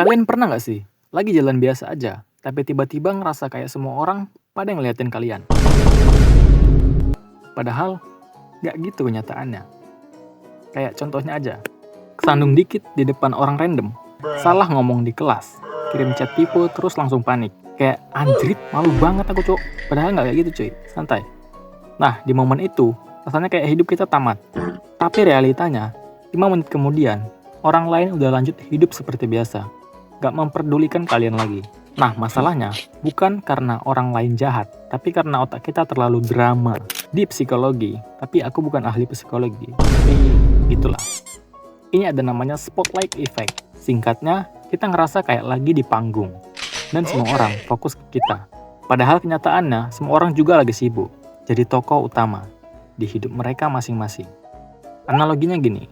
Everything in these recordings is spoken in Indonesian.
Kalian pernah nggak sih, lagi jalan biasa aja, tapi tiba-tiba ngerasa kayak semua orang pada ngeliatin kalian? Padahal, nggak gitu kenyataannya. Kayak contohnya aja, kesandung dikit di depan orang random, salah ngomong di kelas, kirim chat tipe terus langsung panik. Kayak anjrit, malu banget aku cok. Padahal nggak kayak gitu cuy, santai. Nah, di momen itu, rasanya kayak hidup kita tamat. Tapi realitanya, 5 menit kemudian, orang lain udah lanjut hidup seperti biasa. Gak memperdulikan kalian lagi. Nah, masalahnya bukan karena orang lain jahat, tapi karena otak kita terlalu drama. Di psikologi, tapi aku bukan ahli psikologi. Tapi itulah. Ini ada namanya spotlight effect. Singkatnya, kita ngerasa kayak lagi di panggung. Dan semua orang fokus ke kita. Padahal kenyataannya, semua orang juga lagi sibuk. Jadi tokoh utama di hidup mereka masing-masing. Analoginya gini,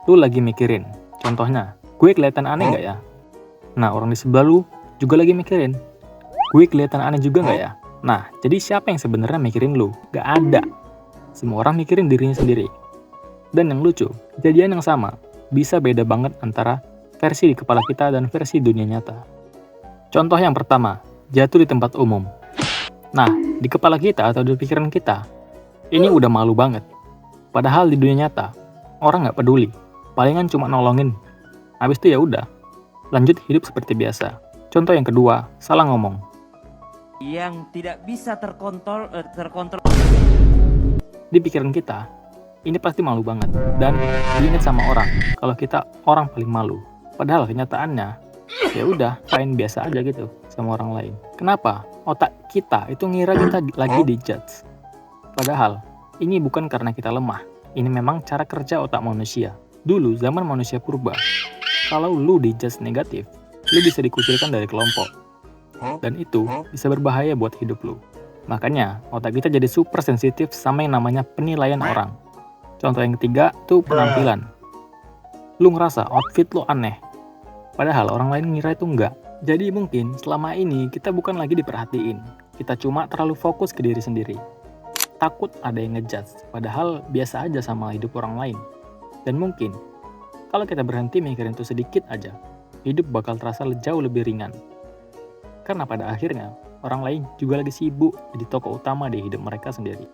lu lagi mikirin. Contohnya, gue kelihatan aneh gak ya? Nah, orang di sebelah lu juga lagi mikirin, gue kelihatan aneh juga nggak ya? Nah, jadi siapa yang sebenarnya mikirin lu? Gak ada. Semua orang mikirin dirinya sendiri. Dan yang lucu, kejadian yang sama bisa beda banget antara versi di kepala kita dan versi dunia nyata. Contoh yang pertama, jatuh di tempat umum. Nah, di kepala kita atau di pikiran kita, ini udah malu banget. Padahal di dunia nyata, orang nggak peduli. Palingan cuma nolongin. Habis itu ya udah. Lanjut hidup seperti biasa. Contoh yang kedua, salah ngomong. Yang tidak bisa terkontrol. Di pikiran kita, ini pasti malu banget. Dan diingat sama orang, kalau kita orang paling malu. Padahal kenyataannya, ya udah, fine biasa aja gitu sama orang lain. Kenapa? Otak kita itu ngira kita lagi dijudge. Padahal, ini bukan karena kita lemah. Ini memang cara kerja otak manusia. Dulu, zaman manusia purba, kalau lu dijudge negatif, lu bisa dikucilkan dari kelompok. Dan itu bisa berbahaya buat hidup lu. Makanya, otak kita jadi super sensitif sama yang namanya penilaian orang. Contoh yang ketiga tuh penampilan. Lu ngerasa outfit lu aneh. Padahal orang lain ngira itu enggak. Jadi mungkin selama ini kita bukan lagi diperhatiin. Kita cuma terlalu fokus ke diri sendiri. Takut ada yang ngejudge. Padahal biasa aja sama hidup orang lain. Dan mungkin kalau kita berhenti mikirin itu sedikit aja, hidup bakal terasa jauh lebih ringan. Karena pada akhirnya, orang lain juga lagi sibuk jadi tokoh utama di hidup mereka sendiri.